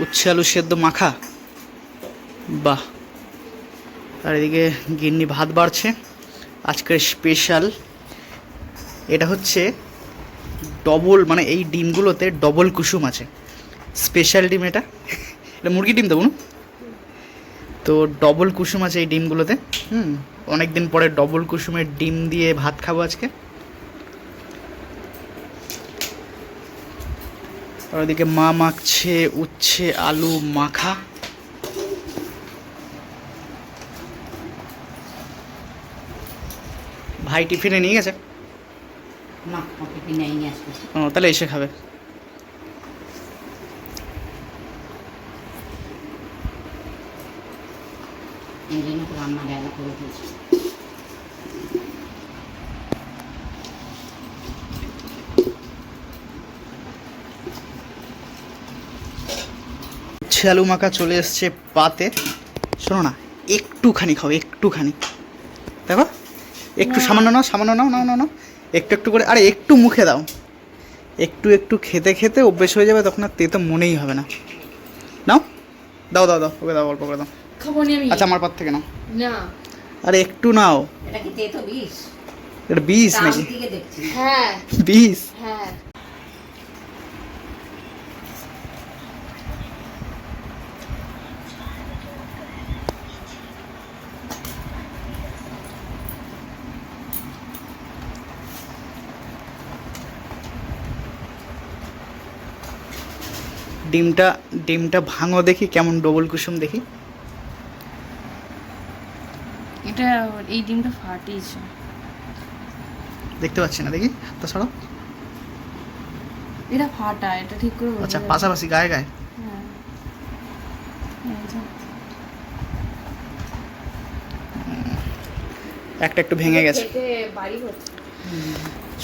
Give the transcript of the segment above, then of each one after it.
উচ্ছে আলু সেদ্ধ মাখা, বাহ। আর এদিকে গিন্নি ভাত বাড়ছে, আজকের স্পেশাল। এটা হচ্ছে ডবল, মানে এই ডিমগুলোতে ডবল কুসুম আছে, স্পেশাল ডিম এটা। এটা মুরগির ডিম তো বলুন, তো ডবল কুসুম আছে এই ডিমগুলোতে। অনেক দিন পরে ডবল কুসুমের ডিম দিয়ে ভাত খাবো আজকে। আর ওদিকে মা মাখছে উচ্ছে আলু মাখা। ভাই টিফিনে নিয়ে গেছে? না, টিফিনে নিয়ে আসবে। ও, তাহলে এসে খাবে। এই জন্য তো রান্না জায়গা করে দিয়েছি। উচ্ছে আলু মাখা চলে এসছে পাতে। শোনো না, একটুখানি খাও, একটুখানি দেখো, একটু সামান্য নাও, সামান্য নাও, নাও নাও নাও, একটু একটু করে। আরে একটু মুখে দাও, একটু একটু খেতে খেতে অভ্যেস হয়ে যাবে, তখন আর তেতো মনেই হবে না। নাও, দাও দাও দাও, ওকে দাও, অল্প করে দাও। খাবো নি আমি। আচ্ছা, আমার পাত থেকে নাও। না। আরে একটু নাও। এটা কি তেতো বিষ? এটা বিষ নাকি? দিকে দেখছি। হ্যাঁ বিষ? হ্যাঁ। ডিমটা ডিমটা ভাঙো দেখি, কেমন ডবল কুসুম দেখি। এটা এই ডিমটা ফাটিয়েছে। দেখতে পাচ্ছি না, দেখি তো, সরো। এটা ফাটা, এটা ঠিক করে বোঝা আচ্ছা, যাবে। পাশাপাশি গায়ে গায়ে। হ্যাঁ। এই যে। একটা একটু ভেঙে গেছে। খেতে বাড়ি হচ্ছে।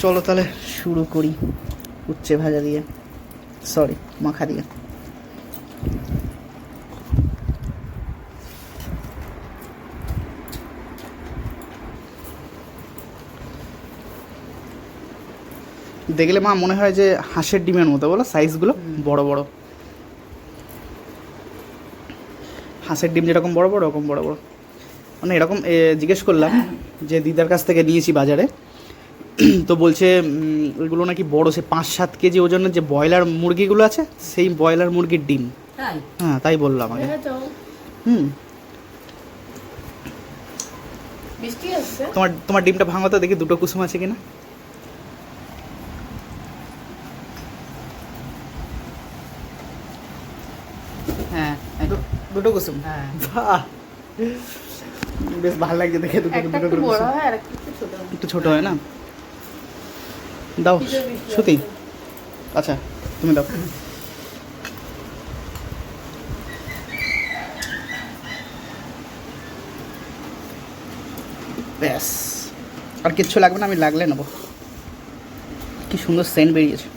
চলো তাহলে শুরু করি উচ্ছে ভাজা দিয়ে, সরি মাখা দিয়ে। দেখলে মা মনে হয় যে হাঁসের ডিমের মতো, বলো সাইজগুলো বড় বড়। হাঁসের ডিম যেরকম বড় বড়, ওরকম বড় বড়। মানে এরকম জিজ্ঞেস করলাম যে দিদার কাছ থেকে নিয়েছি বাজারে, তো বলছে ওইগুলো নাকি বড়, সে 5-7 কেজি ওজনের যে ব্রয়লার মুরগিগুলো আছে, সেই ব্রয়লার মুরগির ডিম। তাই? হ্যাঁ, তাই বললো আমাকে। হুম, বৃষ্টি আসছে। তোমার ডিমটা ভাঙো তো দেখি, দুটো কুসুম আছে কিনা। হ্যাঁ, দুটো কুসুম, হ্যাঁ। বাহ, বেশ ভালো লাগছে দেখে। দুটো একটা দুটো একটু করে বড় কুসুম। হয় আর একটা একটু ছোট হয়। একটু ছোট হয় না? দাও শ্রুতি, আচ্ছা তুমি দাও। ব্যাস, আর কিচ্ছু লাগবে না, আমি লাগলে নেবো। কি সুন্দর সেন্ট বেরিয়েছে,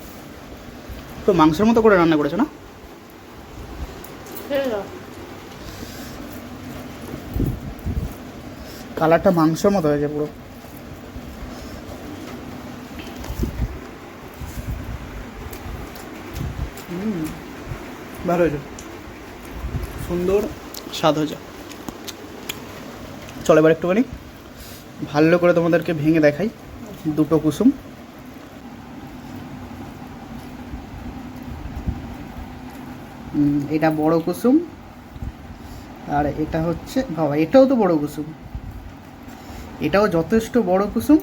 তো মাংসের মতো করে রান্না করেছো না? কালারটা মাংসের মতো হয়েছে পুরো। ভালো হয়েছে, সুন্দর স্বাদ হয়েছে। চলো এবার একটুখানি ভালো করে তোমাদেরকে ভেঙে দেখাই দুটো কুসুম। এটা বড় কুসুম, আর এটা হচ্ছে, বাবা এটাও তো বড় কুসুম, এটাও যথেষ্ট বড় কুসুম,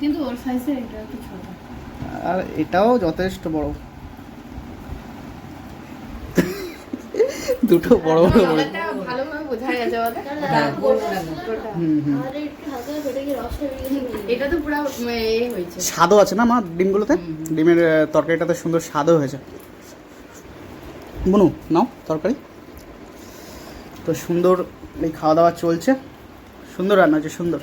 কিন্তু ওর সাইজে এটা একটু ছোট। আর এটাও যথেষ্ট বড়। দুটো বড় বড় বড়। এটা ভালোভাবে বোঝা গেছে বলে। হ্যাঁ, এটা তো পুরো হয়েছে। স্বাদও আছে না মা ডিমগুলোতে, ডিমের তরকারিটাতে সুন্দর স্বাদও হয়েছে। বুনু নাও তরকারি। তো সুন্দর এই খাওয়া দাওয়া চলছে, সুন্দর রান্না হচ্ছে, সুন্দর।